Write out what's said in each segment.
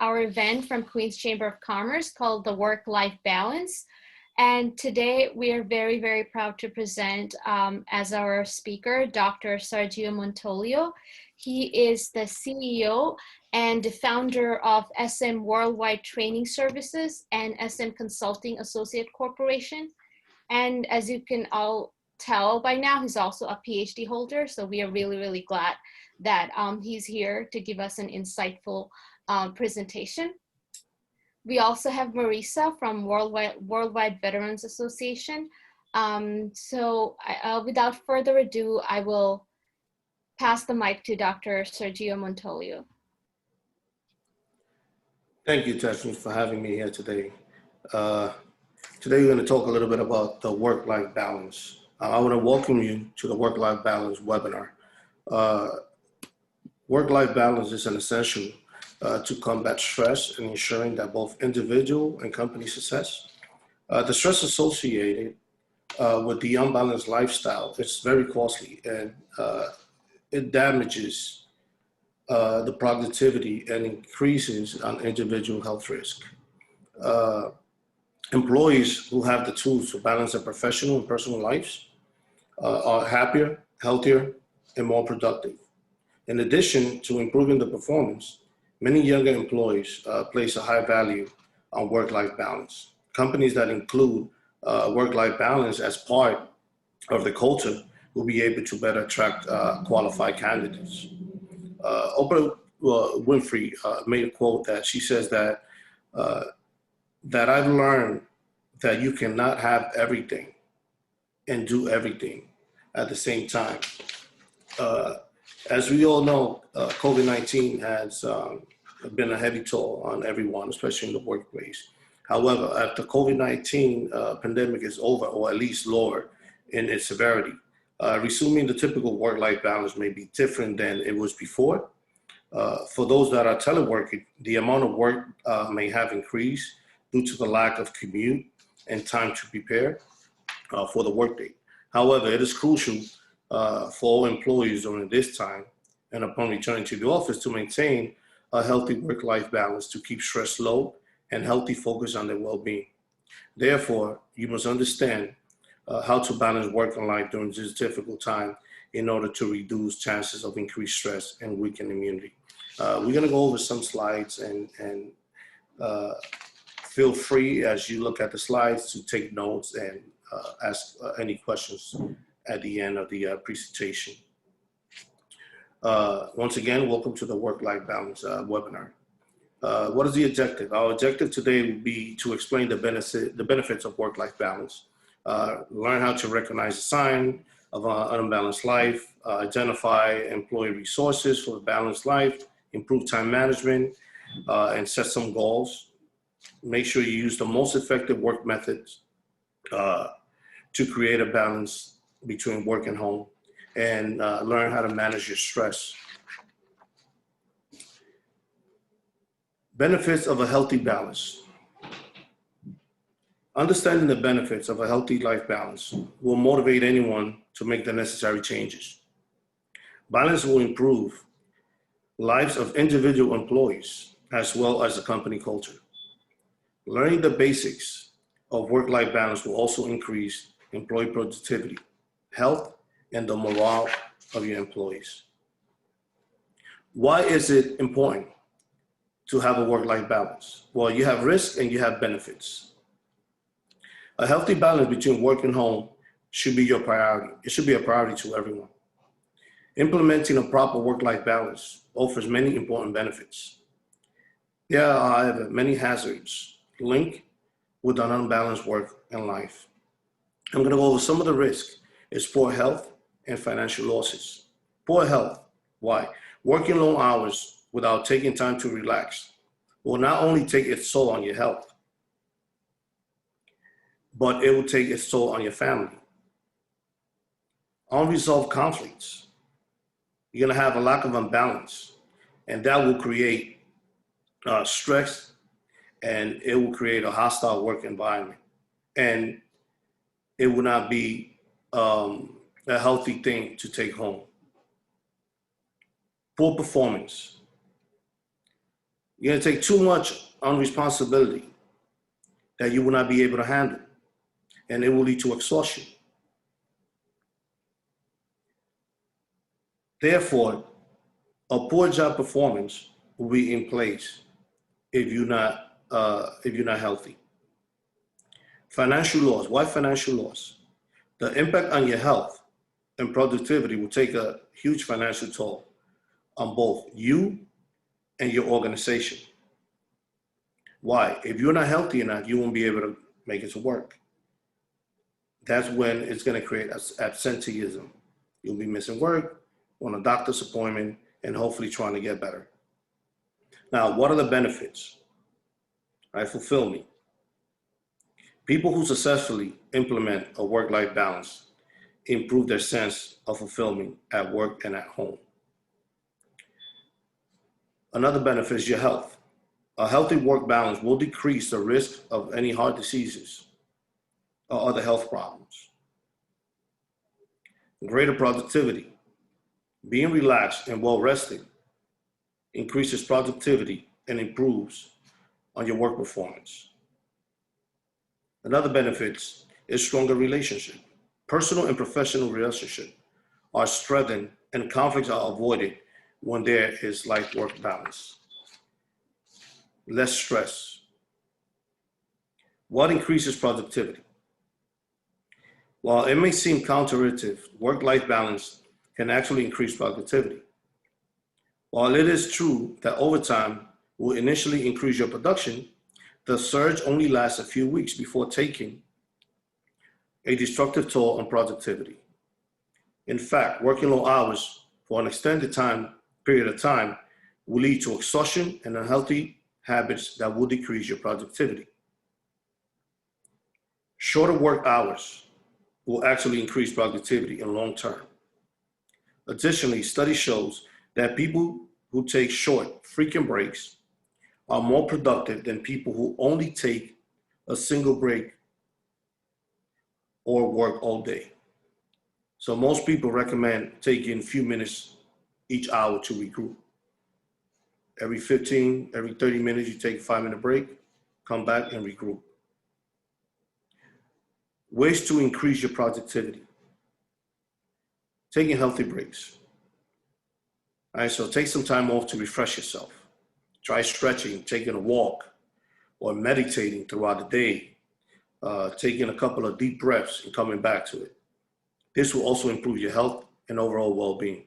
our event from Queens Chamber of Commerce called the Work-Life Balance. And today we are very, very proud to present as our speaker, Dr. Sergio Montolio. He is the CEO and the founder of SM Worldwide Training Services and SM Consulting Associate Corporation. And as you can all tell by now, he's also a PhD holder. So we are really, really glad that he's here to give us an insightful presentation. We also have Marisa from Worldwide Veterans Association. Without further ado, I will pass the mic to Dr. Sergio Montolio. Thank you, Tessy, for having me here today. Today we're going to talk a little bit about the work-life balance. I want to welcome you to the Work-Life Balance webinar. Work-life balance is an essential to combat stress and ensuring that both individual and company success. The stress associated with the unbalanced lifestyle is very costly, and it damages the productivity and increases on individual health risk. Employees who have the tools to balance their professional and personal lives are happier, healthier, and more productive. In addition to improving the performance, many younger employees place a high value on work-life balance. Companies that include work-life balance as part of the culture will be able to better attract qualified candidates. Oprah Winfrey made a quote that she says that I've learned that you cannot have everything and do everything at the same time. As we all know, COVID-19 has been a heavy toll on everyone, especially in the workplace. However, after COVID-19 pandemic is over, or at least lower in its severity, resuming the typical work-life balance may be different than it was before. For those that are teleworking, the amount of work may have increased due to the lack of commute and time to prepare for the workday. However, it is crucial for all employees during this time and upon returning to the office to maintain a healthy work-life balance to keep stress low and healthy focus on their well-being. Therefore, you must understand how to balance work and life during this difficult time in order to reduce chances of increased stress and weaken immunity. We're gonna go over some slides and feel free as you look at the slides to take notes and ask any questions at the end of the presentation. Once again, welcome to the Work-Life Balance webinar. What is the objective? Our objective today will be to explain the benefits of work-life balance, learn how to recognize the sign of an unbalanced life, identify employee resources for a balanced life, improve time management, and set some goals. Make sure you use the most effective work methods to create a balance between work and home, and learn how to manage your stress. Benefits of a healthy balance. Understanding the benefits of a healthy life balance will motivate anyone to make the necessary changes. Balance will improve lives of individual employees as well as the company culture. Learning the basics of work-life balance will also increase employee productivity, health, and the morale of your employees. Why is it important to have a work-life balance? Well, you have risks and you have benefits. A healthy balance between work and home should be your priority. It should be a priority to everyone. Implementing a proper work-life balance offers many important benefits. There are, however, many hazards linked with an unbalanced work and life. I'm going to go over some of the risks. Is poor health and financial losses. Poor health, why? Working long hours without taking time to relax will not only take its toll on your health, but it will take its toll on your family. Unresolved conflicts. You're gonna have a lack of imbalance, and that will create stress, and it will create a hostile work environment. And it will not be a healthy thing to take home. Poor performance. You're going to take too much on responsibility that you will not be able to handle, and it will lead to exhaustion. Therefore, a poor job performance will be in place if you're not healthy. Financial loss. Why financial loss? The impact on your health and productivity will take a huge financial toll on both you and your organization. Why? If you're not healthy enough, you won't be able to make it to work. That's when it's going to create absenteeism. You'll be missing work, on a doctor's appointment, and hopefully trying to get better. Now, what are the benefits? Fulfillment. People who successfully implement a work-life balance improve their sense of fulfillment at work and at home. Another benefit is your health. A healthy work balance will decrease the risk of any heart diseases or other health problems. Greater productivity. Being relaxed and well rested increases productivity and improves on your work performance. Another benefit is stronger relationship. Personal and professional relationships are strengthened and conflicts are avoided when there is life-work balance. Less stress. What increases productivity? While it may seem counterintuitive, work-life balance can actually increase productivity. While it is true that overtime will initially increase your production, the surge only lasts a few weeks before taking a destructive toll on productivity. In fact, working long hours for an extended period of time will lead to exhaustion and unhealthy habits that will decrease your productivity. Shorter work hours will actually increase productivity in long term. Additionally, study shows that people who take short, frequent breaks are more productive than people who only take a single break or work all day. So most people recommend taking a few minutes each hour to regroup. Every 30 minutes, you take a 5-minute break, come back and regroup. Ways to increase your productivity. Taking healthy breaks. All right, so take some time off to refresh yourself. Try stretching, taking a walk, or meditating throughout the day, taking a couple of deep breaths and coming back to it. This will also improve your health and overall well-being.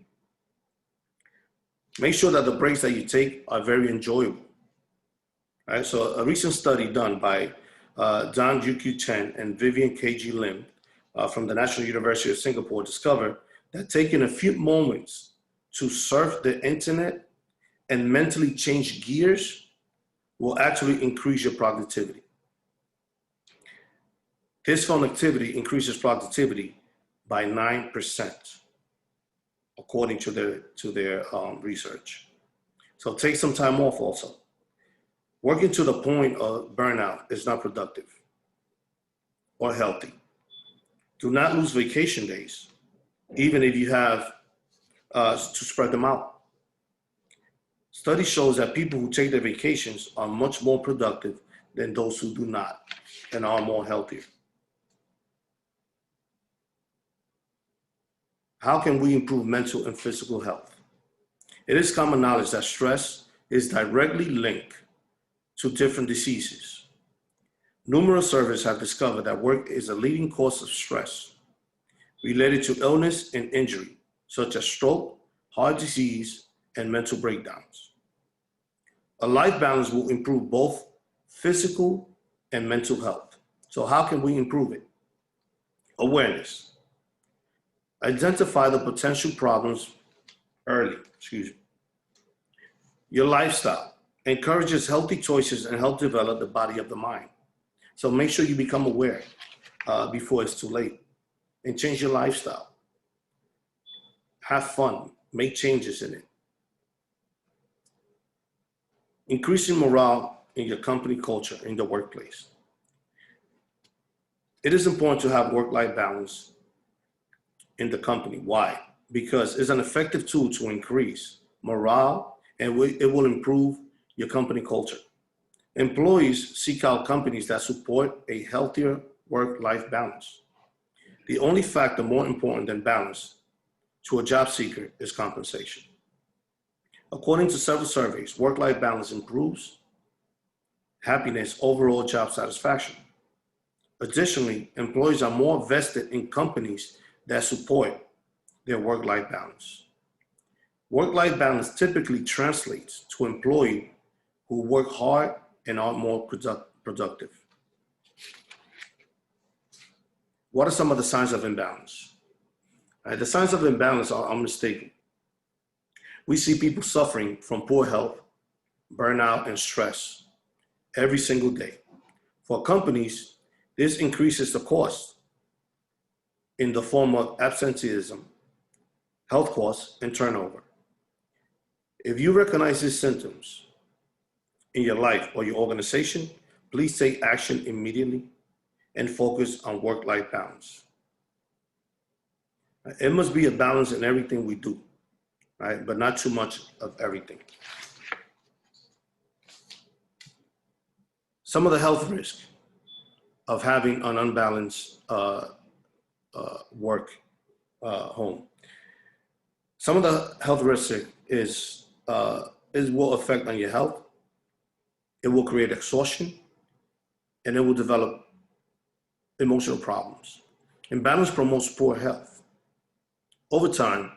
Make sure that the breaks that you take are very enjoyable. All right, so a recent study done by Don Yu Chen and Vivian K.G. Lim from the National University of Singapore discovered that taking a few moments to surf the internet and mentally change gears will actually increase your productivity. This fun activity increases productivity by 9%, according to their research. So take some time off also. Working to the point of burnout is not productive or healthy. Do not lose vacation days, even if you have to spread them out. Study shows that people who take their vacations are much more productive than those who do not and are more healthier. How can we improve mental and physical health? It is common knowledge that stress is directly linked to different diseases. Numerous surveys have discovered that work is a leading cause of stress related to illness and injury, such as stroke, heart disease, and mental breakdowns. A life balance will improve both physical and mental health. So how can we improve it? Awareness. Identify the potential problems early. Your lifestyle encourages healthy choices and help develop the body of the mind. So make sure you become aware before it's too late and change your lifestyle. Have fun, make changes in it. Increasing morale in your company culture, in the workplace. It is important to have work-life balance in the company. Why? Because it's an effective tool to increase morale and it will improve your company culture. Employees seek out companies that support a healthier work-life balance. The only factor more important than balance to a job seeker is compensation. According to several surveys, work-life balance improves happiness, overall job satisfaction. Additionally, employees are more vested in companies that support their work-life balance. Work-life balance typically translates to employees who work hard and are more productive. What are some of the signs of imbalance? The signs of imbalance are unmistakable. We see people suffering from poor health, burnout, and stress every single day. For companies, this increases the cost in the form of absenteeism, health costs, and turnover. If you recognize these symptoms in your life or your organization, please take action immediately and focus on work-life balance. It must be a balance in everything we do, right? But not too much of everything. Some of the health risks of having an unbalanced work home. Some of the health risks is will affect on your health. It will create exhaustion, and it will develop emotional problems. Imbalance promotes poor health. Over time,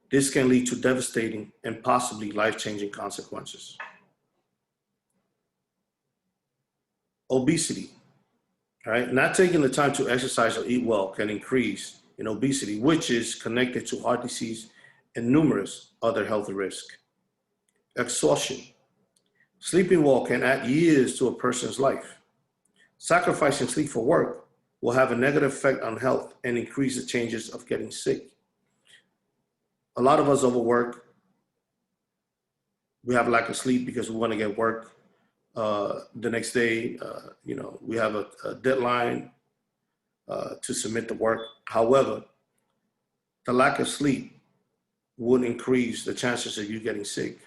this can lead to devastating and possibly life-changing consequences. Obesity, right? Not taking the time to exercise or eat well can increase in obesity, which is connected to heart disease and numerous other health risks. Exhaustion. Sleeping well can add years to a person's life. Sacrificing sleep for work will have a negative effect on health and increase the chances of getting sick. A lot of us overwork. We have lack of sleep because we want to get work the next day. We have a deadline to submit the work. However, the lack of sleep would increase the chances of you getting sick.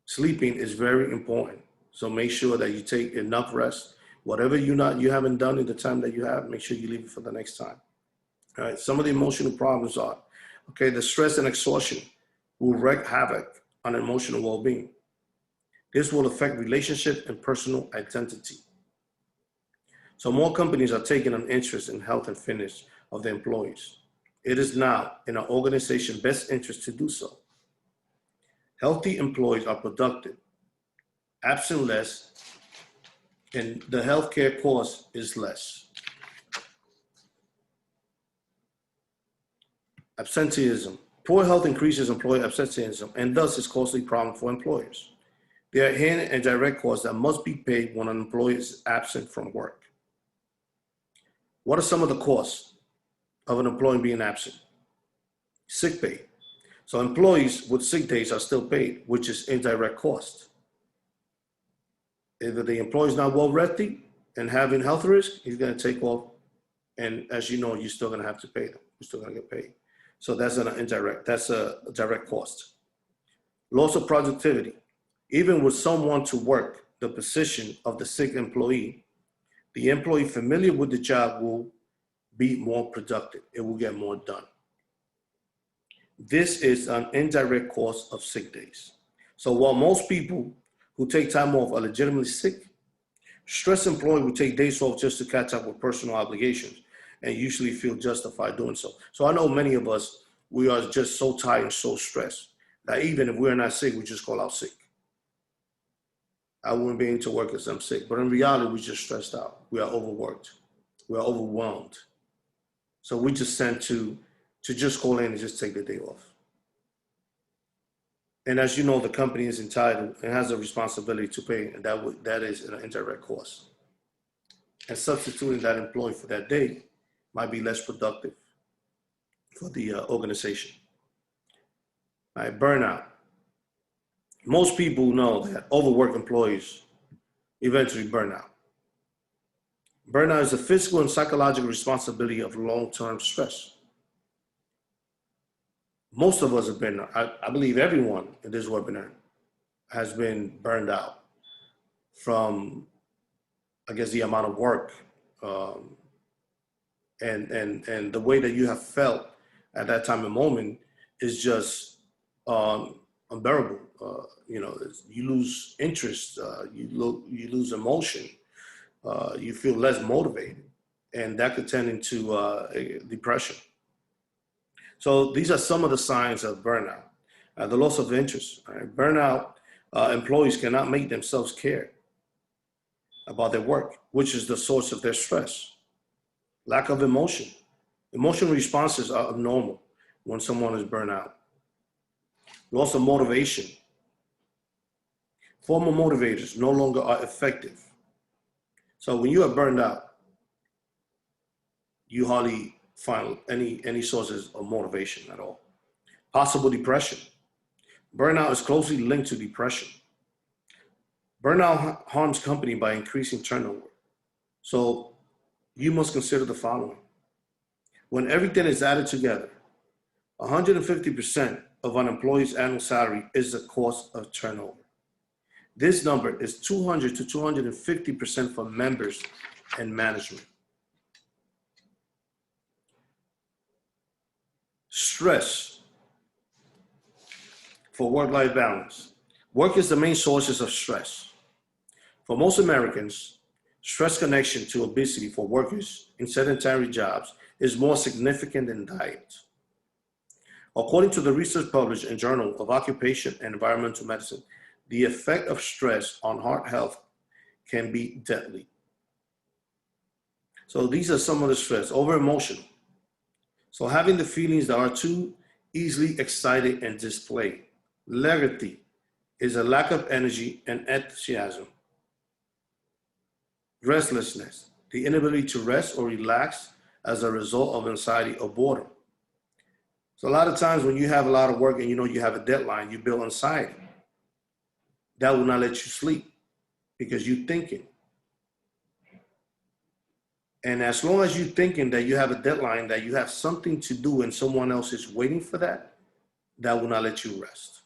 Sleeping is very important. So make sure that you take enough rest. Whatever you haven't done in the time that you have, make sure you leave it for the next time. All right. Some of the emotional problems are, the stress and exhaustion will wreak havoc on emotional well-being. This will affect relationship and personal identity. So more companies are taking an interest in health and fitness of their employees. It is now in our organization's best interest to do so. Healthy employees are productive, absent less, and the healthcare cost is less. Absenteeism. Poor health increases employee absenteeism and thus is a costly problem for employers. There are hidden and direct costs that must be paid when an employee is absent from work. What are some of the costs of an employee being absent? Sick pay. So employees with sick days are still paid, which is indirect cost. If the employee is not well rested and having health risk, he's going to take off. And as you know, you're still going to have to pay them. You're still going to get paid. So that's a direct cost. Loss of productivity. Even with someone to work the position of the sick employee, the employee familiar with the job will be more productive. It will get more done. This is an indirect cost of sick days. So while most people who take time off are legitimately sick, stressed employees will take days off just to catch up with personal obligations and usually feel justified doing so. So I know many of us, we are just so tired and so stressed that even if we're not sick, we just call out sick. I wouldn't be able to work because I'm sick. But in reality, we're just stressed out. We are overworked. We are overwhelmed. So we just tend to just call in and just take the day off. And as you know, the company is entitled and has a responsibility to pay, and that is an indirect cost. And substituting that employee for that day might be less productive for the organization. All right, burnout. Most people know that overworked employees eventually burn out. Burnout is a physical and psychological responsibility of long-term stress. Most of us have been, I believe everyone in this webinar has been burned out from, I guess, the amount of work and the way that you have felt at that time and moment is just unbearable. You lose interest, you lose emotion, you feel less motivated, and that could turn into depression. So these are some of the signs of burnout. The loss of interest. Right? Burnout employees cannot make themselves care about their work, which is the source of their stress. Lack of emotion. Emotional responses are abnormal when someone is burnt out. Loss of motivation. Former motivators no longer are effective. So when you are burned out, you hardly find any sources of motivation at all. Possible depression. Burnout is closely linked to depression. Burnout harms company by increasing turnover. So you must consider the following. When everything is added together, 150% of an employee's annual salary is the cost of turnover. This number is 200 to 250% for members and management. Stress for work-life balance. Work is the main sources of stress. For most Americans, stress connection to obesity for workers in sedentary jobs is more significant than diet. According to the research published in Journal of Occupation and Environmental Medicine, the effect of stress on heart health can be deadly. So these are some of the stress. Over-emotional. So having the feelings that are too easily excited and displayed. Lethargy is a lack of energy and enthusiasm. Restlessness, the inability to rest or relax as a result of anxiety or boredom. So a lot of times when you have a lot of work and you know you have a deadline, you build anxiety. That will not let you sleep because you're thinking. And as long as you're thinking that you have a deadline, that you have something to do and someone else is waiting for that, that will not let you rest.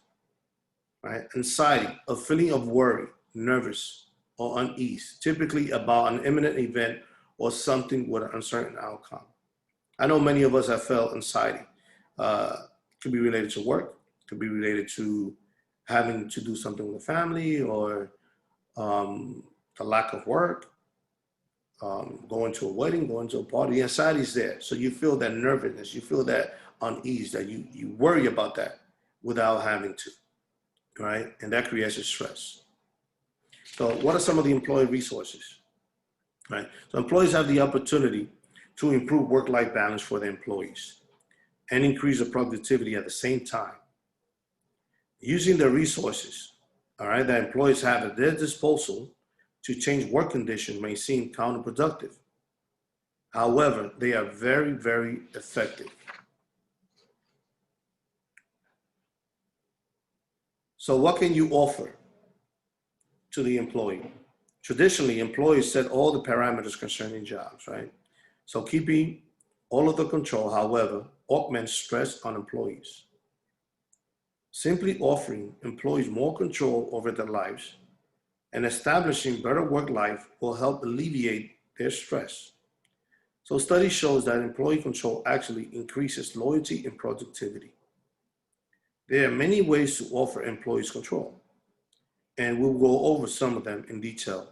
Right? Anxiety, a feeling of worry, nervous, or unease, typically about an imminent event or something with an uncertain outcome. I know many of us have felt anxiety. Could be related to work, could be related to having to do something with the family or the lack of work, going to a wedding, going to a party. The anxiety is there. So you feel that nervousness, you feel that unease, that you worry about that without having to, right? And that creates a stress. So what are some of the employee resources, right? So employees have the opportunity to improve work-life balance for their employees and increase the productivity at the same time. Using the resources, all right, that employees have at their disposal to change work conditions may seem counterproductive. However, they are very, very effective. So what can you offer to the employee? Traditionally, employees set all the parameters concerning jobs, right? So keeping all of the control, however, augments stress on employees. Simply offering employees more control over their lives and establishing better work life will help alleviate their stress. So study shows that employee control actually increases loyalty and productivity. There are many ways to offer employees control, and we'll go over some of them in detail.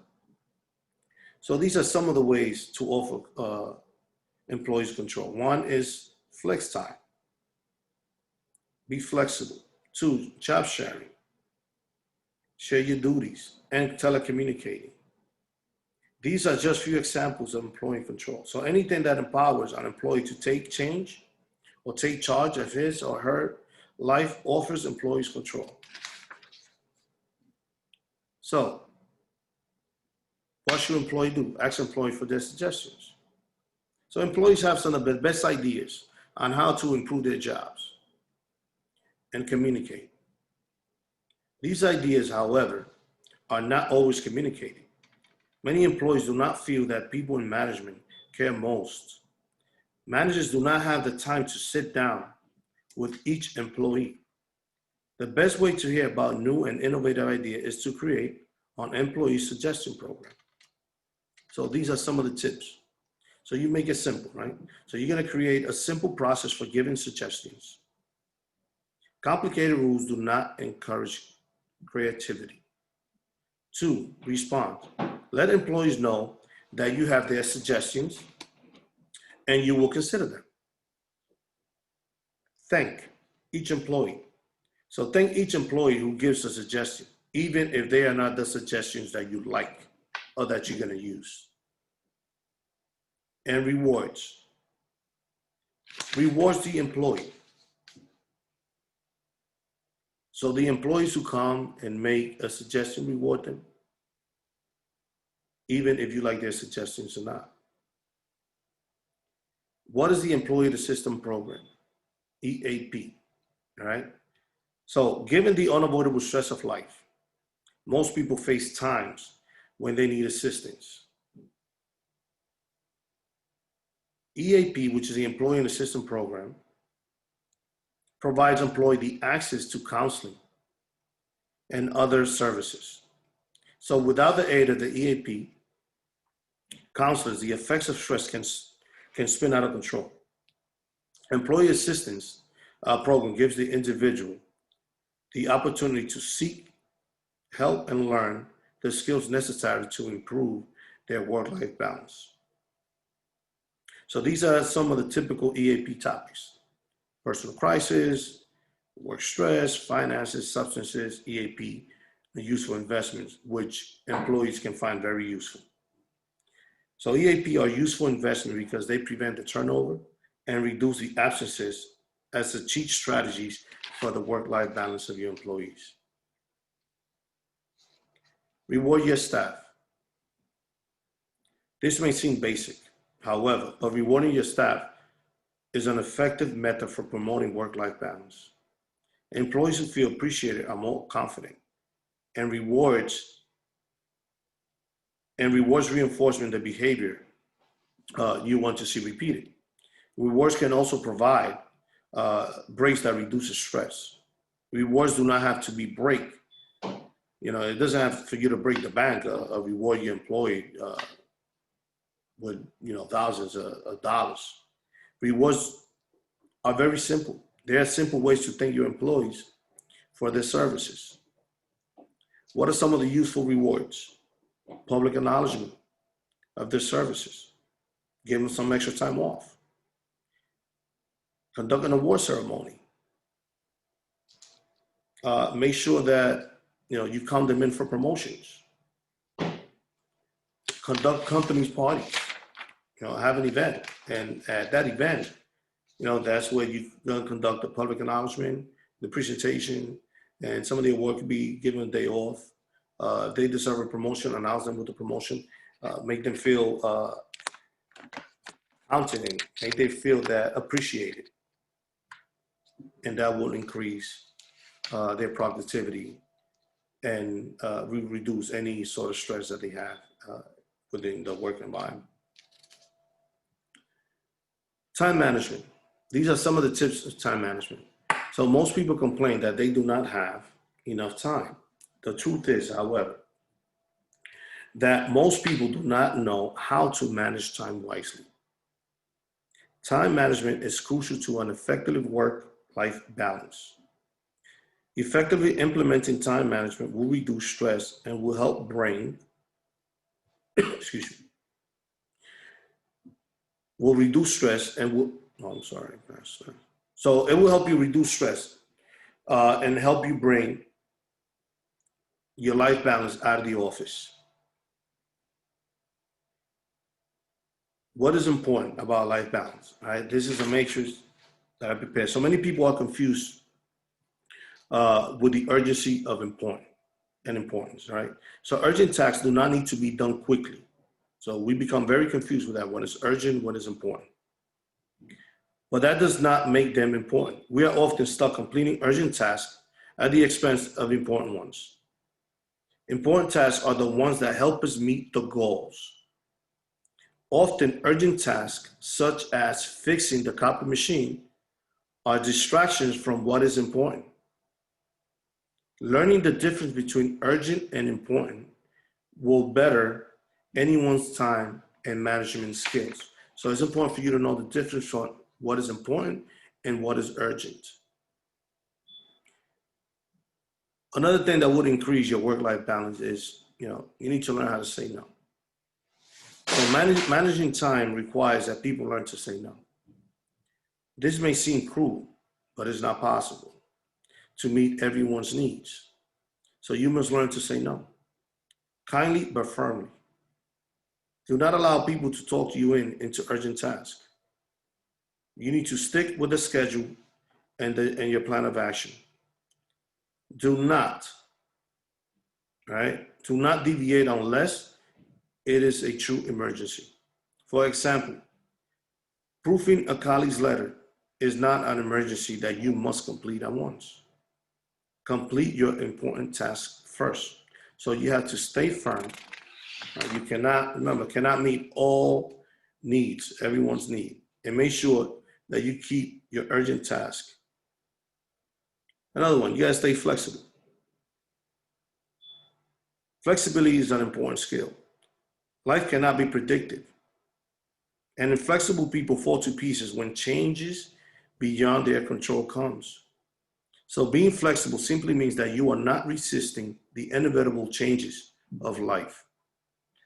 So these are some of the ways to offer employees control. One is flex time. Be flexible. Two, job sharing. Share your duties and telecommunicating. These are just few examples of employee control. So anything that empowers an employee to take change or take charge of his or her life offers employees control. So what should employee do? Ask employees for their suggestions. So employees have some of the best ideas on how to improve their jobs and communicate. These ideas, however, are not always communicated. Many employees do not feel that people in management care most. Managers do not have the time to sit down with each employee. The best way to hear about new and innovative ideas is to create an employee suggestion program. So these are some of the tips. So you make it simple, right? So you're gonna create a simple process for giving suggestions. Complicated rules do not encourage creativity. 2, respond. Let employees know that you have their suggestions and you will consider them. Thank each employee. So thank each employee who gives a suggestion, even if they are not the suggestions that you like or that you're gonna use. And rewards. Rewards the employee. So the employees who come and make a suggestion, reward them, even if you like their suggestions or not. What is the Employee to System Program? EAP, all right? So given the unavoidable stress of life, most people face times when they need assistance. EAP, which is the Employee in the System Program, provides employee the access to counseling and other services. So without the aid of the EAP counselors, the effects of stress can spin out of control. Employee assistance program gives the individual the opportunity to seek help and learn the skills necessary to improve their work-life balance. So these are some of the typical EAP topics: personal crisis, work stress, finances, substances, EAP, and useful investments, which employees can find very useful. So EAP are useful investments because they prevent the turnover and reduce the absences as the cheat strategies for the work-life balance of your employees. Reward your staff. This may seem basic, however, but rewarding your staff is an effective method for promoting work-life balance. Employees who feel appreciated are more confident, and rewards reinforcement the behavior you want to see repeated. Rewards can also provide breaks that reduces stress. Rewards do not have to be break. It doesn't have for you to break the bank or reward your employee with thousands of dollars. Rewards are very simple. There are simple ways to thank your employees for their services. What are some of the useful rewards? Public acknowledgement of their services. Give them some extra time off. Conduct an award ceremony. Make sure that you count them in for promotions. Conduct companies parties. Have an event, and at that event, that's where you're going to conduct the public acknowledgement, the presentation, and some of the award could be given a day off. They deserve a promotion, announce them with the promotion, make them feel counted in, make them feel that appreciated, and that will increase their productivity and reduce any sort of stress that they have within the work environment. Time management. These are some of the tips of time management. So most people complain that they do not have enough time. The truth is, however, that most people do not know how to manage time wisely. Time management is crucial to an effective work-life balance. Effectively implementing time management will reduce stress and will help bring, excuse me, will reduce stress and will, So it will help you reduce stress and help you bring your life balance out of the office. What is important about life balance, right? This is a matrix that I prepared. So many people are confused with the urgency of importance, right? So urgent tasks do not need to be done quickly. So we become very confused with that. When it's urgent, when it's important. But that does not make them important. We are often stuck completing urgent tasks at the expense of important ones. Important tasks are the ones that help us meet the goals. Often urgent tasks, such as fixing the copy machine, are distractions from what is important. Learning the difference between urgent and important will better anyone's time and management skills. So it's important for you to know the difference from what is important and what is urgent. Another thing that would increase your work-life balance is, you need to learn how to say no. So managing time requires that people learn to say no. This may seem cruel, but it's not possible to meet everyone's needs. So you must learn to say no, kindly but firmly. Do not allow people to talk you into urgent tasks. You need to stick with the schedule and your plan of action. Do not deviate unless it is a true emergency. For example, proofing a colleague's letter is not an emergency that you must complete at once. Complete your important task first. So you have to stay firm. You cannot meet all needs, everyone's need, and make sure that you keep your urgent task. Another one, you gotta stay flexible. Flexibility is an important skill. Life cannot be predicted. And inflexible people fall to pieces when changes beyond their control comes. So being flexible simply means that you are not resisting the inevitable changes of life.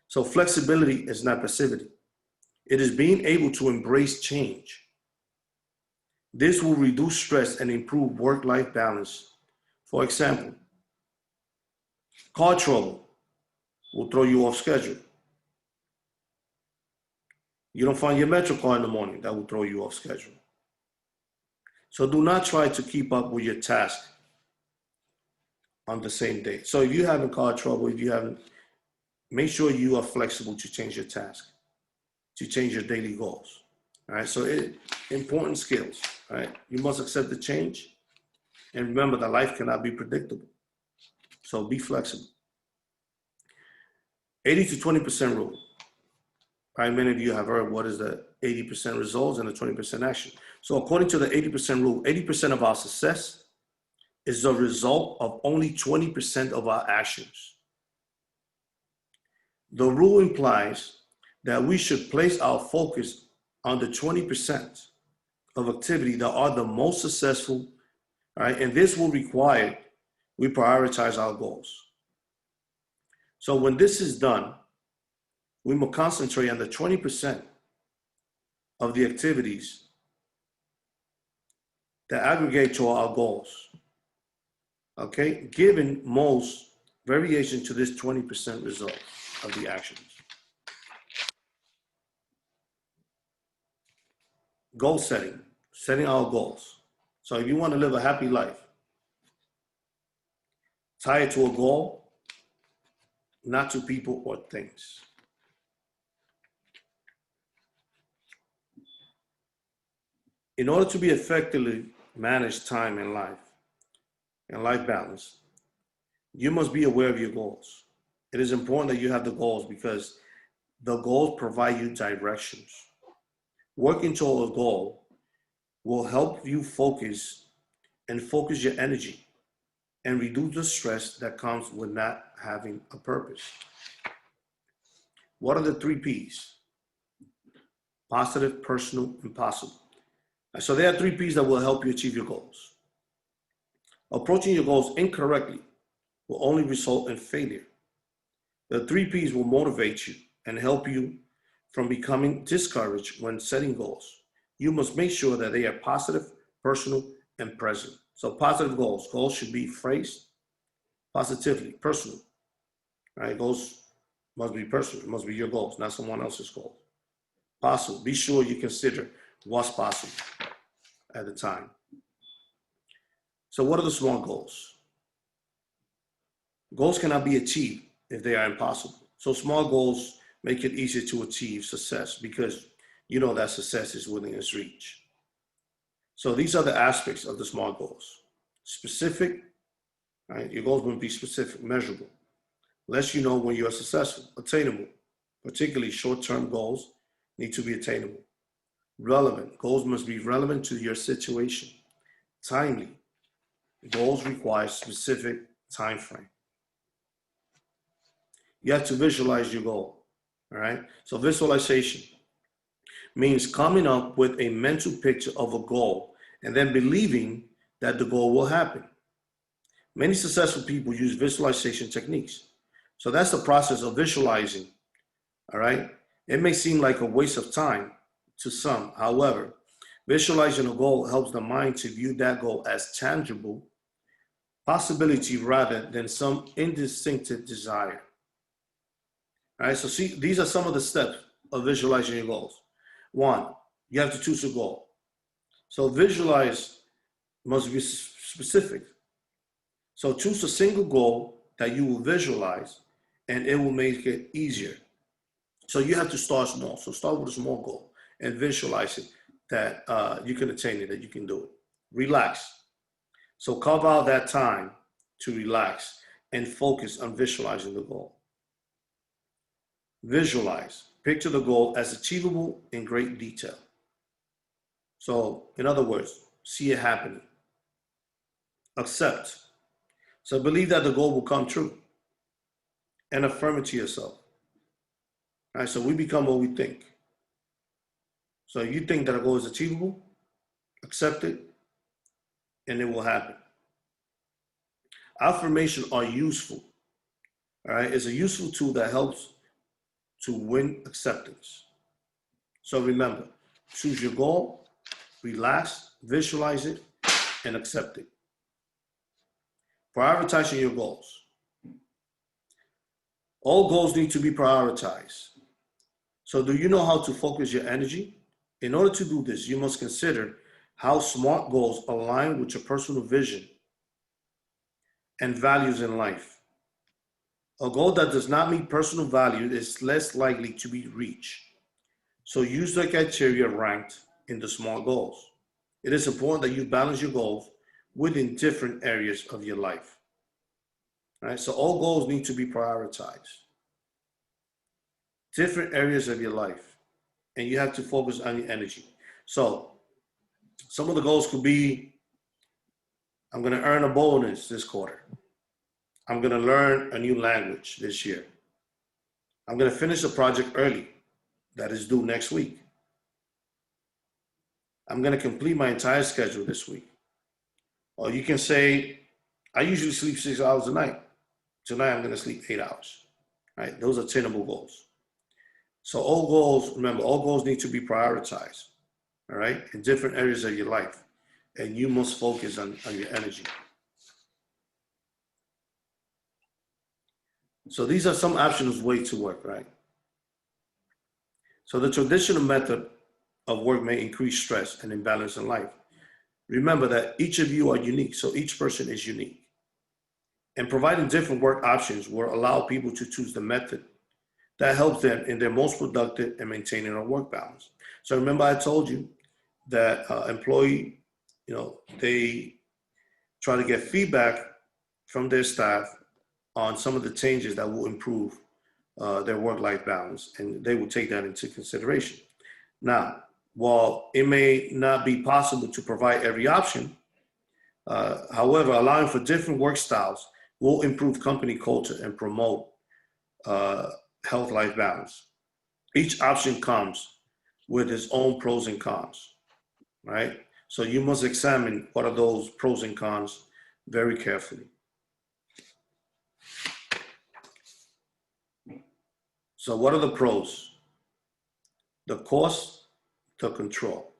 So flexibility is not passivity. It is being able to embrace change. This will reduce stress and improve work-life balance. For example, car trouble will throw you off schedule. You don't find your Metro car in the morning, that will throw you off schedule. So do not try to keep up with your task on the same day. So if you have car trouble, make sure you are flexible to change your task, to change your daily goals. All right, so important skills, right? You must accept the change and remember that life cannot be predictable. So be flexible. 80 to 20% rule. Right, many of you have heard what is the 80% results and the 20% action. So according to the 80% rule, 80% of our success is the result of only 20% of our actions. The rule implies that we should place our focus on the 20% of activity that are the most successful, right? And this will require we prioritize our goals. So when this is done, we will concentrate on the 20% of the activities that aggregate to our goals, okay? Given most variation to this 20% result of the actions. Goal setting, setting our goals. So if you want to live a happy life, tie it to a goal, not to people or things. In order to be effectively manage time and life balance, you must be aware of your goals. It is important that you have the goals because the goals provide you directions. Working toward a goal will help you focus your energy and reduce the stress that comes with not having a purpose. What are the 3 P's? Positive, personal, and possible. So there are 3 P's that will help you achieve your goals. Approaching your goals incorrectly will only result in failure. The 3 P's will motivate you and help you from becoming discouraged when setting goals. You must make sure that they are positive, personal, and present. So positive goals. Goals should be phrased positively, personal. Right? Goals must be personal. It must be your goals, not someone else's goals. Possible. Be sure you consider what's possible at the time. So what are the small goals? Goals cannot be achieved if they are impossible. So small goals make it easier to achieve success because you know that success is within its reach. So these are the aspects of the small goals. Specific, right? Your goals must be specific, measurable. Lets you know when you are successful. Attainable, particularly short-term goals need to be attainable. Relevant, goals must be relevant to your situation. Timely, goals require specific time frame. You have to visualize your goal, all right? So visualization means coming up with a mental picture of a goal and then believing that the goal will happen. Many successful people use visualization techniques. So that's the process of visualizing, all right? It may seem like a waste of time to some. However, visualizing a goal helps the mind to view that goal as tangible possibility rather than some indistinct desire. All right, so see, these are some of the steps of visualizing your goals. One, you have to choose a goal. So visualize must be specific. So choose a single goal that you will visualize and it will make it easier. So you have to start small. So start with a small goal and visualize it that you can attain it, that you can do it. Relax. So carve out that time to relax and focus on visualizing the goal. Visualize. Picture the goal as achievable in great detail. So in other words, see it happening. Accept. So believe that the goal will come true and affirm it to yourself. All right, so we become what we think. So you think that a goal is achievable, accept it, and it will happen. Affirmations are useful. All right, it's a useful tool that helps to win acceptance. So remember, choose your goal, relax, visualize it, and accept it. Prioritizing your goals. All goals need to be prioritized. So do you know how to focus your energy? In order to do this, you must consider how SMART goals align with your personal vision and values in life. A goal that does not meet personal values is less likely to be reached. So use the criteria ranked in the SMART goals. It is important that you balance your goals within different areas of your life. All right, so all goals need to be prioritized. Different areas of your life, and you have to focus on your energy. So some of the goals could be, I'm going to earn a bonus this quarter. I'm going to learn a new language this year. I'm going to finish a project early that is due next week. I'm going to complete my entire schedule this week. Or you can say, I usually sleep 6 hours a night. Tonight I'm going to sleep 8 hours. Right? Those are attainable goals. So all goals, remember, all goals need to be prioritized, all right, in different areas of your life. And you must focus on your energy. So these are some optional ways to work, right? So the traditional method of work may increase stress and imbalance in life. Remember that each of you are unique, so each person is unique. And providing different work options will allow people to choose the method that helps them in their most productive and maintaining a work balance. So remember I told you that employee, they try to get feedback from their staff on some of the changes that will improve their work-life balance, and they will take that into consideration. Now, while it may not be possible to provide every option, however, allowing for different work styles will improve company culture and promote health-life balance. Each option comes with its own pros and cons, right? So you must examine what are those pros and cons very carefully. So what are the pros? The cost, the control.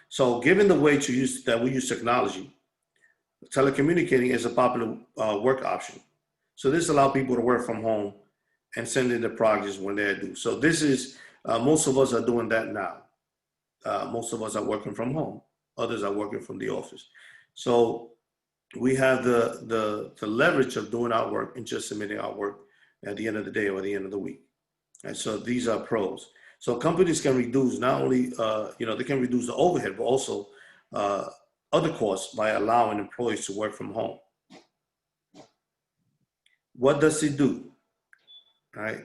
So given the way that we use technology, telecommunicating is a popular work option. So this allows people to work from home and send in the projects when they're due. So this is, most of us are doing that now. Most of us are working from home. Others are working from the office. So we have the leverage of doing our work and just submitting our work at the end of the day or the end of the week. And so these are pros. So companies can reduce not only, they can reduce the overhead, but also other costs by allowing employees to work from home. What does it do? Right?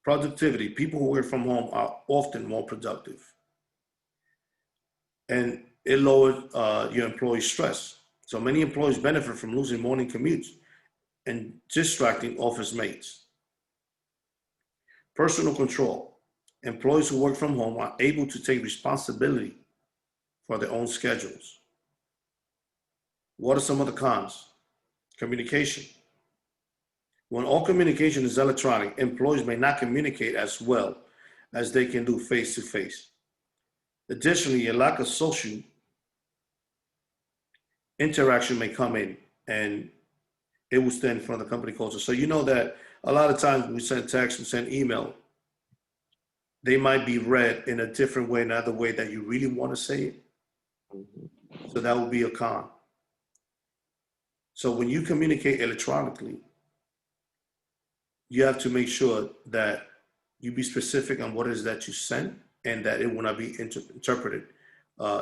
Productivity. People who work from home are often more productive. And it lowers your employee stress. So many employees benefit from losing morning commutes and distracting office mates. Personal control. Employees who work from home are able to take responsibility for their own schedules. What are some of the cons? Communication. When all communication is electronic, employees may not communicate as well as they can do face-to-face. Additionally, a lack of social interaction may come in, and it will stand for the company culture. So you know that a lot of times when we send text and send email, they might be read in a different way, another way that you really want to say it. So that would be a con. So when you communicate electronically, you have to make sure that you be specific on what it is that you send and that it will not be interpreted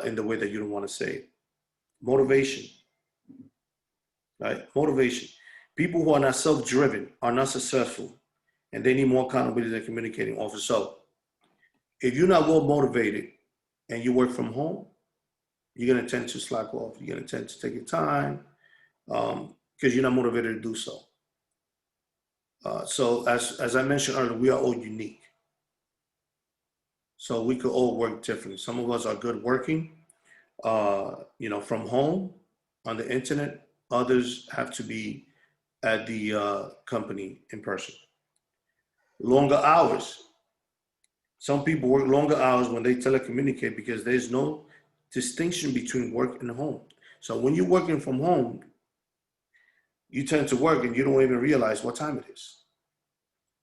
in the way that you don't want to say it. Motivation, right? Motivation. People who are not self-driven are not successful, and they need more accountability than communicating officers. So if you're not well motivated and you work from home, you're going to tend to slack off. You're going to tend to take your time because you're not motivated to do so. So as I mentioned earlier, we are all unique. So we could all work differently. Some of us are good working, from home on the internet. Others have to be at the company in person. Longer hours. Some people work longer hours when they telecommunicate because there's no distinction between work and home. So when you're working from home, you tend to work and you don't even realize what time it is.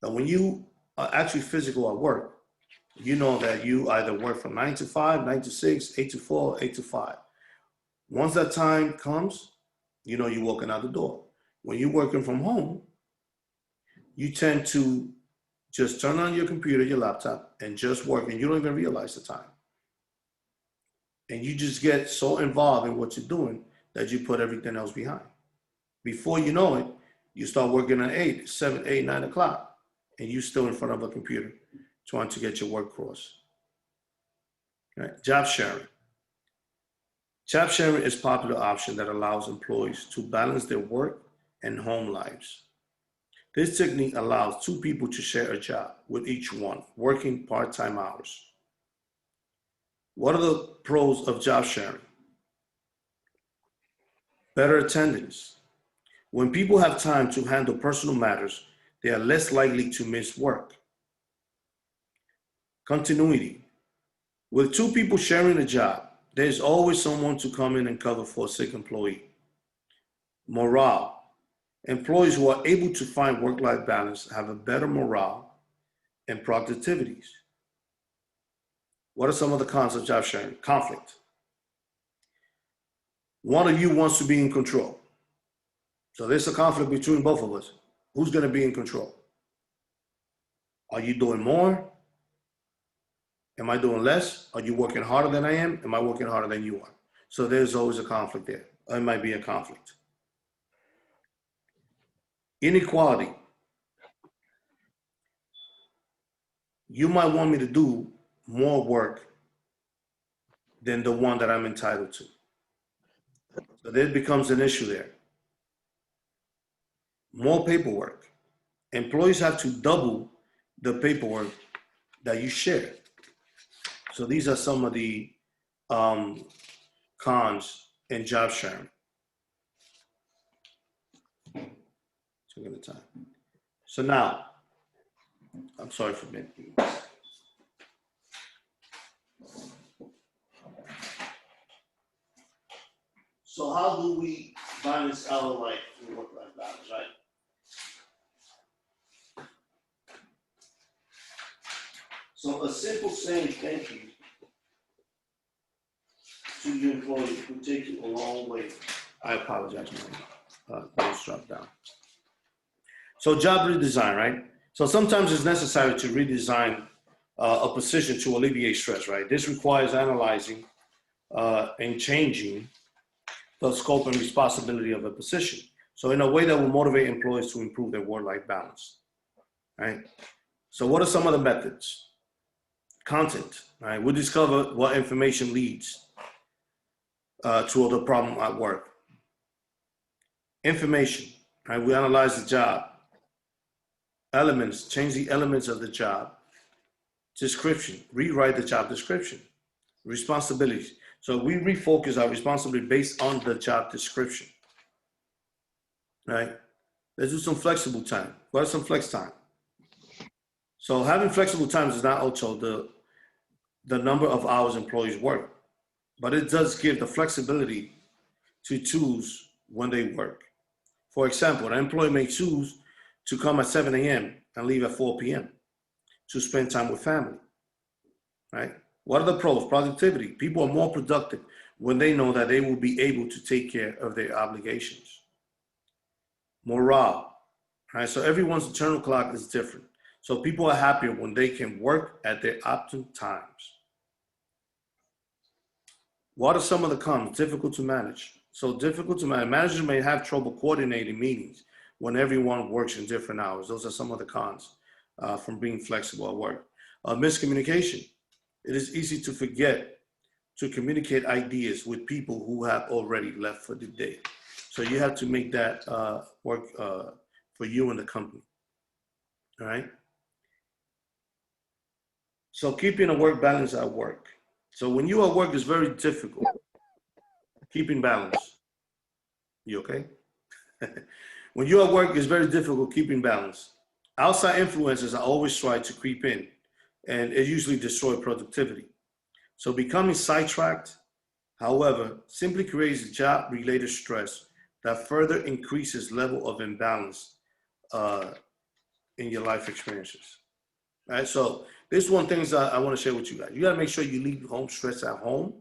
Now, when you are actually physical at work, you know that you either work from 9 to 5, 9 to 6, 8 to 4, 8 to 5. Once that time comes, you know you're walking out the door. When you're working from home, you tend to just turn on your computer, your laptop, and just work, and you don't even realize the time. And you just get so involved in what you're doing that you put everything else behind. Before you know it, you start working at 8, 7, 8, 9 o'clock, and you're still in front of a computer trying to get your work across. Right? Job sharing. Job sharing is a popular option that allows employees to balance their work and home lives. This technique allows two people to share a job, with each one working part-time hours. What are the pros of job sharing? Better attendance. When people have time to handle personal matters, they are less likely to miss work. Continuity. With two people sharing a job, there's always someone to come in and cover for a sick employee. Morale. Employees who are able to find work-life balance have a better morale and productivities. What are some of the cons of job sharing? Conflict. One of you wants to be in control. So there's a conflict between both of us. Who's going to be in control? Are you doing more? Am I doing less? Are you working harder than I am? Am I working harder than you are? So there's always a conflict there. It might be a conflict. Inequality. You might want me to do more work than the one that I'm entitled to. So there becomes an issue there. More paperwork. Employees have to double the paperwork that you share. So these are some of the cons in job sharing. Taking the time. So now, I'm sorry for making. So how do we balance our life and work-life balance, right? So a simple saying thank you to your employee will take you a long way. I apologize, my voice dropped down. So job redesign, right? So sometimes it's necessary to redesign a position to alleviate stress, right? This requires analyzing and changing the scope and responsibility of a position. So in a way that will motivate employees to improve their work-life balance, right? So what are some of the methods? Content, right? We'll discover what information leads to the problem at work. Information, right? We analyze the job, elements, change the elements of the job, description, rewrite the job description, responsibilities. So we refocus our responsibility based on the job description, right? Let's do some flexible time. What is some flex time? So having flexible times is not also the number of hours employees work, but it does give the flexibility to choose when they work. For example, an employee may choose to come at 7 a.m. and leave at 4 p.m. to spend time with family, right? What are the pros? Productivity. People are more productive when they know that they will be able to take care of their obligations. Morale, right? So everyone's internal clock is different. So people are happier when they can work at their optimum times. What are some of the cons? Difficult to manage. So difficult to manage. Managers may have trouble coordinating meetings when everyone works in different hours. Those are some of the cons from being flexible at work. Miscommunication. It is easy to forget to communicate ideas with people who have already left for the day. So you have to make that work for you and the company, all right? So keeping a work balance at work. So when you are at work, it's very difficult keeping balance. You okay? When you're at work, it's very difficult keeping balance. Outside influences are always try to creep in, and it usually destroys productivity. So becoming sidetracked, however, simply creates job-related stress that further increases level of imbalance in your life experiences. All right, so this is one thing I want to share with you guys. You got to make sure you leave home stress at home.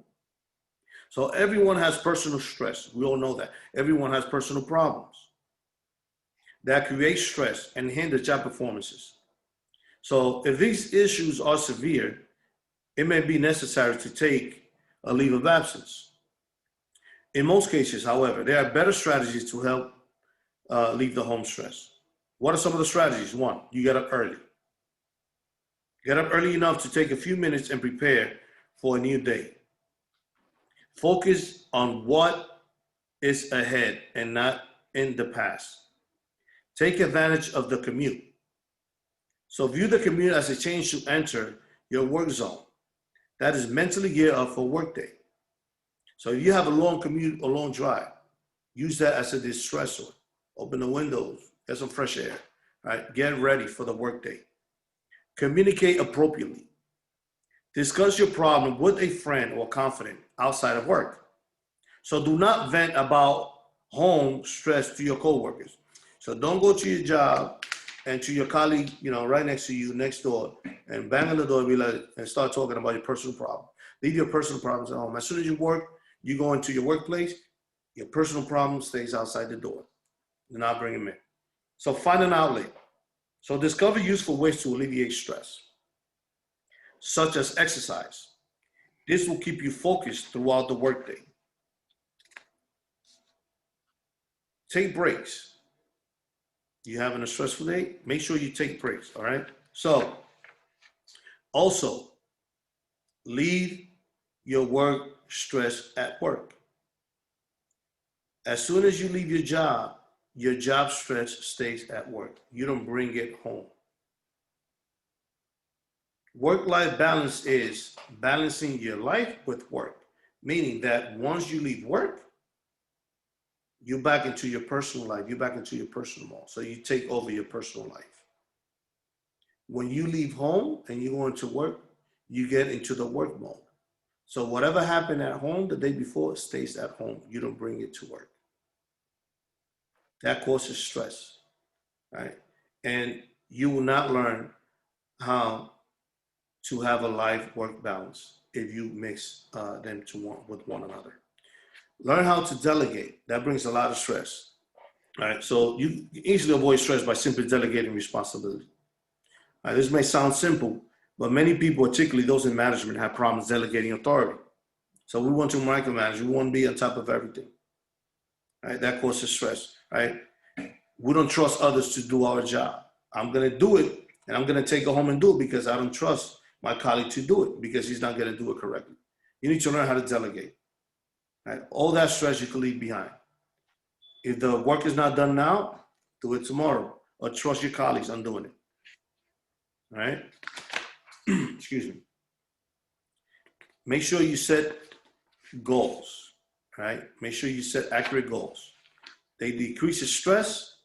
So everyone has personal stress. We all know that. Everyone has personal problems that create stress and hinder job performances. So if these issues are severe, it may be necessary to take a leave of absence. In most cases, however, there are better strategies to help leave the home stress. What are some of the strategies? One, you get up early. Get up early enough to take a few minutes and prepare for a new day. Focus on what is ahead and not in the past. Take advantage of the commute. So view the commute as a change to enter your work zone. That is mentally geared up for workday. So if you have a long commute or long drive, use that as a distressor. Open the windows, get some fresh air, right? Get ready for the workday. Communicate appropriately. Discuss your problem with a friend or confidant outside of work. So do not vent about home stress to your coworkers. So don't go to your job and to your colleague, right next to you, next door, and bang on the door and start talking about your personal problem. Leave your personal problems at home. As soon as you go into your workplace, your personal problem stays outside the door. Do not bring them in. So find an outlet. So discover useful ways to alleviate stress, such as exercise. This will keep you focused throughout the workday. Take breaks. You having a stressful day? Make sure you take breaks, all right? So also, leave your work stress at work. As soon as you leave your job stress stays at work. You don't bring it home. Work-life balance is balancing your life with work, meaning that once you leave work, you're back into your personal life, you're back into your personal mode. So you take over your personal life. When you leave home and you go into work, you get into the work mode. So whatever happened at home the day before stays at home. You don't bring it to work. That causes stress, right? And you will not learn how to have a life-work balance if you mix them with one another. Learn how to delegate. That brings a lot of stress. All right, so you easily avoid stress by simply delegating responsibility. All right, this may sound simple, but many people, particularly those in management, have problems delegating authority. So we want to micromanage. We want to be on top of everything. All right, that causes stress. Right? We don't trust others to do our job. I'm going to do it, and I'm going to take it home and do it because I don't trust my colleague to do it because he's not going to do it correctly. You need to learn how to delegate. Right? All that stress you can leave behind. If the work is not done now, Do it tomorrow, or trust your colleagues on doing it. All right? Excuse me. Make sure you set goals, right? Make sure you set accurate goals. They decrease the stress,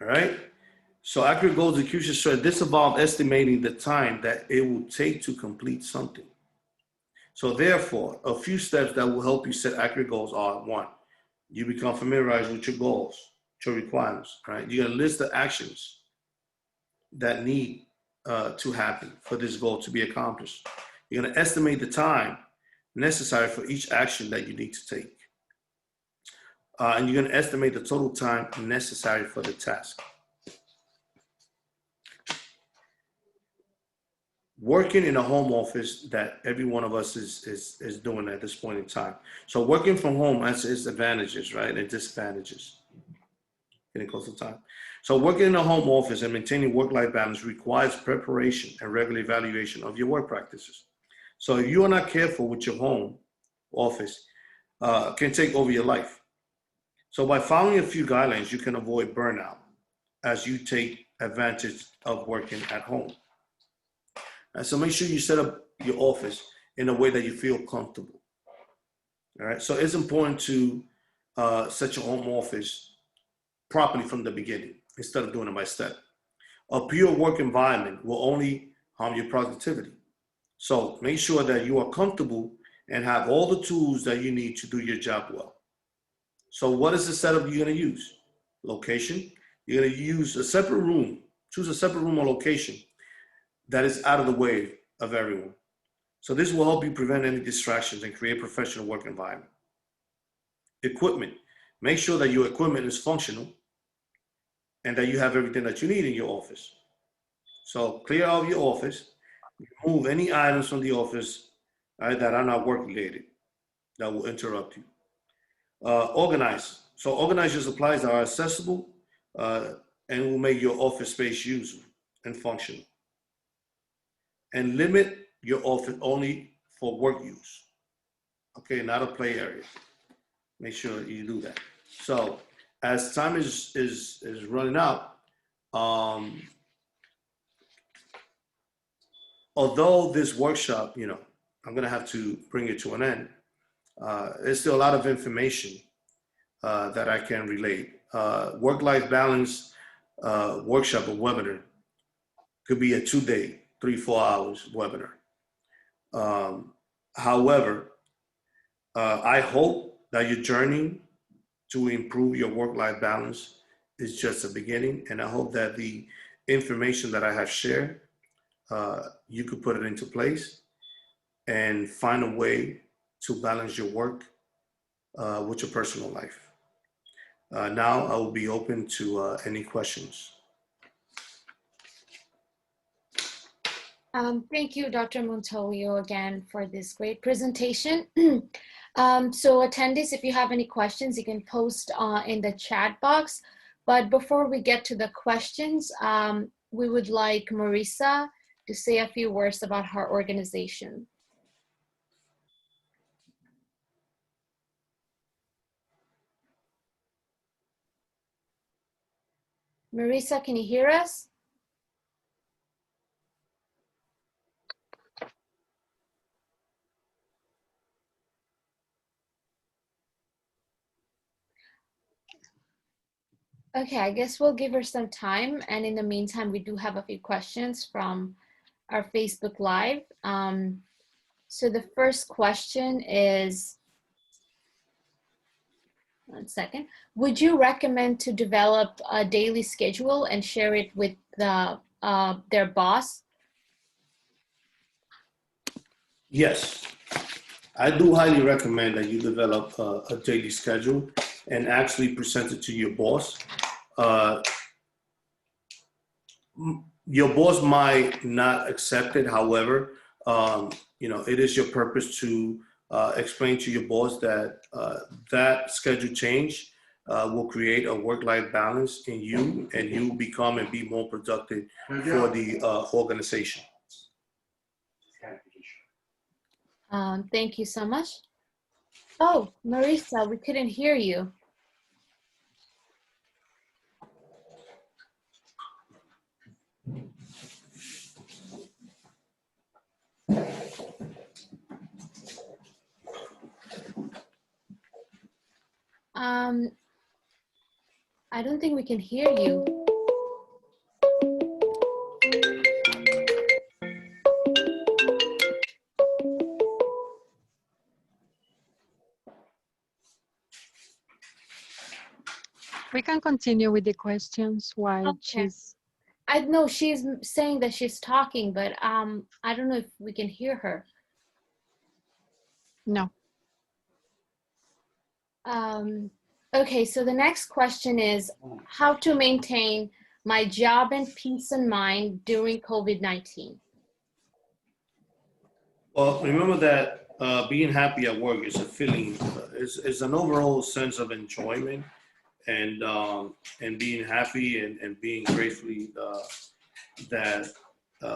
all right? So accurate goals decrease the stress. This involves estimating the time that it will take to complete something. So therefore, a few steps that will help you set accurate goals are: one, you become familiarized with your goals, your requirements, right? You're gonna list the actions that need to happen for this goal to be accomplished. You're gonna estimate the time necessary for each action that you need to take. And you're gonna estimate the total time necessary for the task. Working in a home office that every one of us is doing at this point in time. So working from home has its advantages, right, and disadvantages. Getting close to time. So working in a home office and maintaining work-life balance requires preparation and regular evaluation of your work practices. So if you are not careful with your home office, can take over your life. So by following a few guidelines, you can avoid burnout as you take advantage of working at home. And so make sure you set up your office in a way that you feel comfortable. All right. So it's important to set your home office properly from the beginning instead of doing it by step. A pure work environment will only harm your productivity. So make sure that you are comfortable and have all the tools that you need to do your job well. So what is the setup you're going to use? Location. You're going to use a separate room. Choose a separate room or location that is out of the way of everyone. So this will help you prevent any distractions and create a professional work environment. Equipment. Make sure that your equipment is functional and that you have everything that you need in your office. So clear out your office, remove any items from the office that are not work related, that will interrupt you. Organize. So organize your supplies that are accessible and will make your office space useful and functional. And limit your office only for work use. Okay, not a play area. Make sure you do that. So as time is running out, although this workshop, I'm gonna have to bring it to an end, there's still a lot of information that I can relate. Work-life balance workshop or webinar could be a 2-day, 3-4 hours webinar. However, I hope that your journey to improve your work-life balance is just the beginning, and I hope that the information that I have shared, you could put it into place and find a way to balance your work with your personal life. Now I will be open to any questions. Thank you, Dr. Montolio, again for this great presentation. So attendees, if you have any questions, you can post in the chat box. But before we get to the questions, we would like Marisa to say a few words about her organization. Marisa, can you hear us? Okay, I guess we'll give her some time. And in the meantime, we do have a few questions from our Facebook Live. So the first question is, one second. Would you recommend to develop a daily schedule and share it with their boss? Yes, I do highly recommend that you develop a daily schedule and actually present it to your boss. Your boss might not accept it. However, it is your purpose to explain to your boss that that schedule change will create a work-life balance in you, and you become and be more productive for the organization. Thank you so much. Oh, Marisa, we couldn't hear you. I don't think we can hear you. We can continue with the questions while she's... I know she's saying that she's talking, but I don't know if we can hear her. No. Okay, so the next question is how to maintain my job and peace of mind during COVID-19. Well, remember that being happy at work is a feeling, is an overall sense of enjoyment and being happy and being gratefully that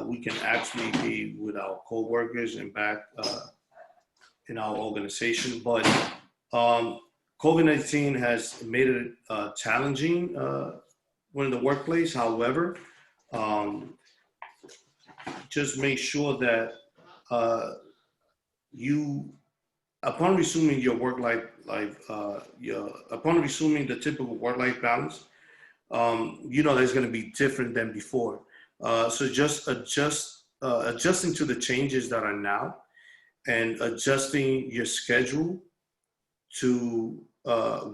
we can actually be with our coworkers and back in our organization. But COVID-19 has made it challenging when in the workplace. However, just make sure that you, upon resuming your work-life, upon resuming the typical work-life balance, you know that's going to be different than before. So just adjusting to the changes that are now, and adjusting your schedule to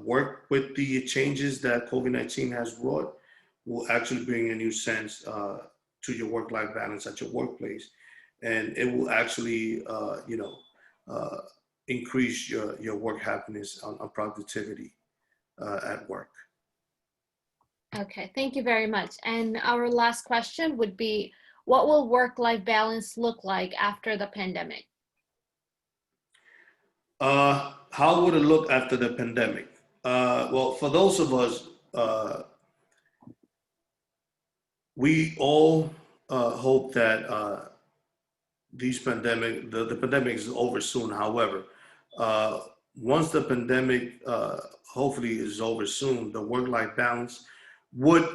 work with the changes that COVID-19 has brought will actually bring a new sense to your work-life balance at your workplace, and it will actually, increase your work happiness on productivity at work. Okay, thank you very much. And our last question would be, what will work-life balance look like after the pandemic? How would it look after the pandemic? Well, for those of us, we all hope that the pandemic is over soon. However, once the pandemic hopefully is over soon, the work-life balance would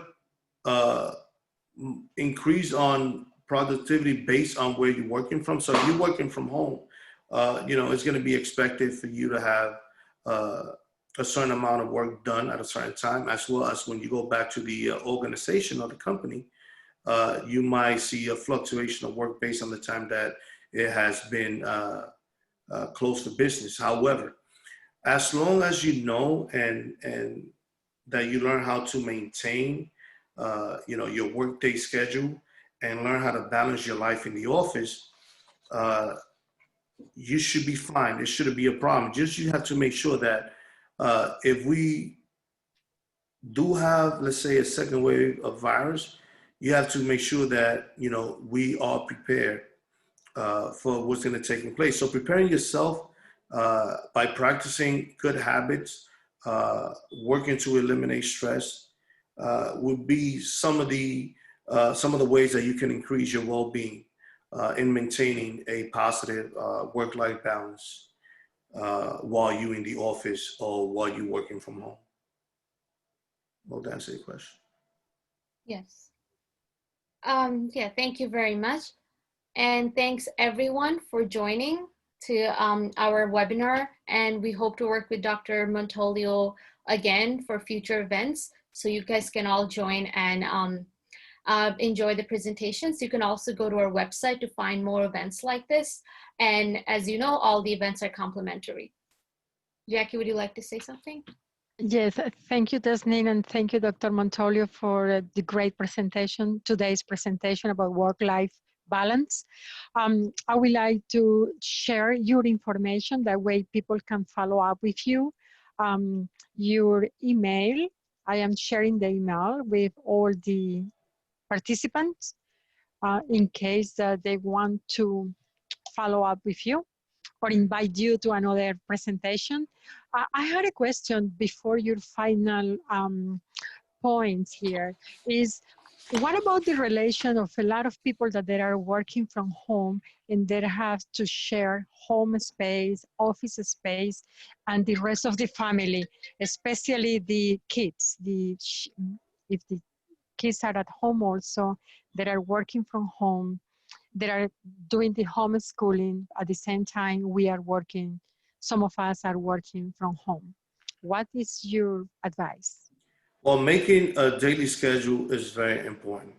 increase on productivity based on where you're working from. So if you're working from home, it's going to be expected for you to have a certain amount of work done at a certain time, as well as when you go back to the organization or the company, you might see a fluctuation of work based on the time that it has been close to business. However, as long as you know and that you learn how to maintain, your workday schedule and learn how to balance your life in the office, you should be fine. It shouldn't be a problem. Just you have to make sure that if we do have, let's say, a second wave of virus, you have to make sure that, we are prepared for what's going to take place. So preparing yourself by practicing good habits, working to eliminate stress, would be some of the ways that you can increase your well-being in maintaining a positive work-life balance while you're in the office or while you're working from home. Well, to answer your question. Yes. Yeah, thank you very much. And thanks everyone for joining to our webinar. And we hope to work with Dr. Montolio again for future events. So you guys can all join and enjoy the presentations. You can also go to our website to find more events like this. And as you know, all the events are complimentary. Jackie, would you like to say something? Yes, thank you, Desneen, and thank you, Dr. Montolio, for the great presentation, today's presentation about work-life balance. I would like to share your information, that way people can follow up with you. Your email, I am sharing the email with all the participants in case that they want to follow up with you or invite you to another presentation. I had a question before your final points here is, what about the relation of a lot of people that they are working from home and they have to share home space, office space, and the rest of the family, especially the kids, if the kids are at home also, that are working from home, that are doing the homeschooling at the same time we are working, some of us are working from home. What is your advice? Well, making a daily schedule is very important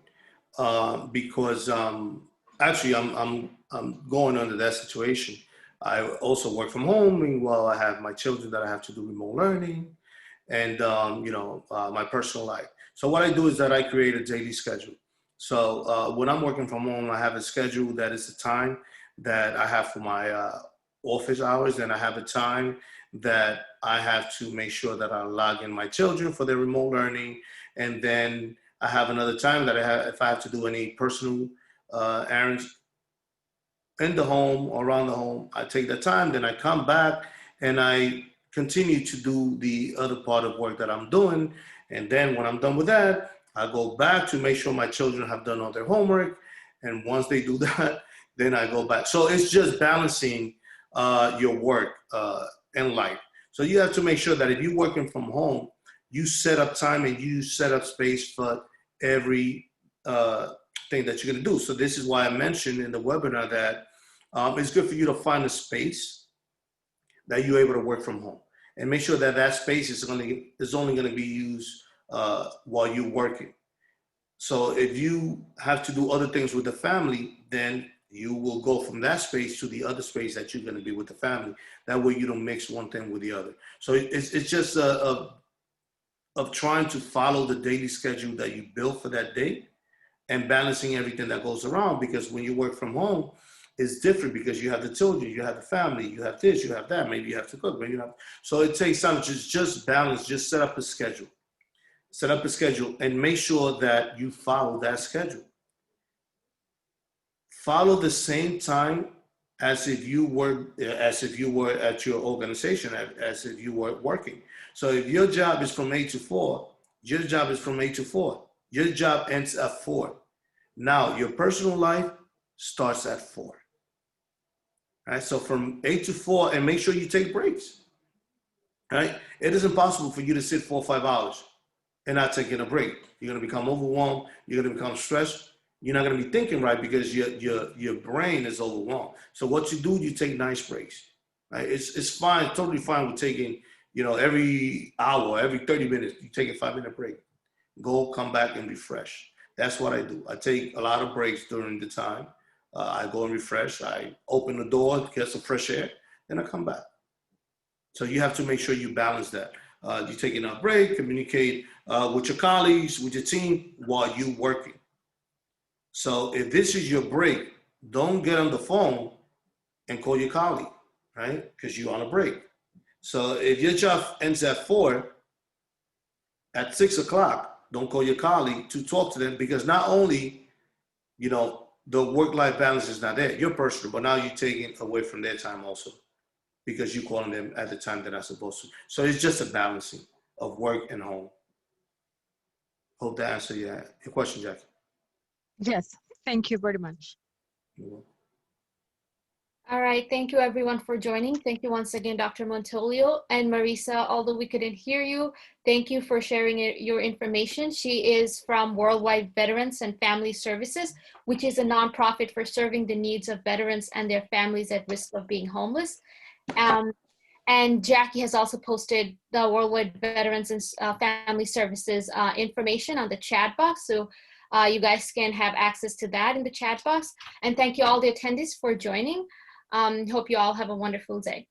because actually I'm going under that situation. I also work from home. Meanwhile, I have my children that I have to do remote learning, and my personal life. So what I do is that I create a daily schedule. So when I'm working from home, I have a schedule that is the time that I have for my office hours, and I have a time that I have to make sure that I log in my children for their remote learning, and then I have another time that I have if I have to do any personal errands in the home or around the home. I take the time, then I come back and I continue to do the other part of work that I'm doing. And then when I'm done with that, I go back to make sure my children have done all their homework. And once they do that, then I go back. So it's just balancing your work and life. So you have to make sure that if you're working from home, you set up time and you set up space for every thing that you're going to do. So this is why I mentioned in the webinar that it's good for you to find a space that you're able to work from home, and make sure that that space is only going to be used while you're working. So if you have to do other things with the family, then you will go from that space to the other space that you're going to be with the family. That way you don't mix one thing with the other. So it's just of trying to follow the daily schedule that you built for that day, and balancing everything that goes around. Because when you work from home, it's different because you have the children, you have the family, you have this, you have that, maybe you have to cook, maybe you have. So it takes time to just balance, just set up a schedule. Set up a schedule and make sure that you follow that schedule. Follow the same time as if you were at your organization, as if you were working. So if your job is from 8 to 4, your job is from 8 to 4. Your job ends at 4. Now your personal life starts at 4. Right? So from 8 to 4, and make sure you take breaks. Right? It is impossible for you to sit 4 or 5 hours and not taking a break. You're going to become overwhelmed. You're going to become stressed. You're not going to be thinking right because your brain is overwhelmed. So what you do, you take nice breaks. Right? It's fine, totally fine with taking, every hour, every 30 minutes, you take a 5-minute break. Go, come back, and refresh. That's what I do. I take a lot of breaks during the time. I go and refresh. I open the door, get some fresh air, then I come back. So you have to make sure you balance that. You take enough break, communicate with your colleagues, with your team while you're working. So if this is your break, don't get on the phone and call your colleague, right? Because you're on a break. So if your job ends at 4, at 6 o'clock, don't call your colleague to talk to them, because not only, the work-life balance is not there, you're personal, but now you're taking away from their time also, because you're calling them at the time they're not supposed to. So it's just a balancing of work and home. Hope that answered your question, Jackie. Yes, thank you very much. You're welcome. All right, thank you everyone for joining. Thank you once again, Dr. Montolio. And Marisa, although we couldn't hear you, thank you for sharing your information. She is from Worldwide Veterans and Family Services, which is a nonprofit for serving the needs of veterans and their families at risk of being homeless. And Jackie has also posted the Worldwide Veterans and Family Services information on the chat box. So you guys can have access to that in the chat box. And thank you all the attendees for joining. Hope you all have a wonderful day.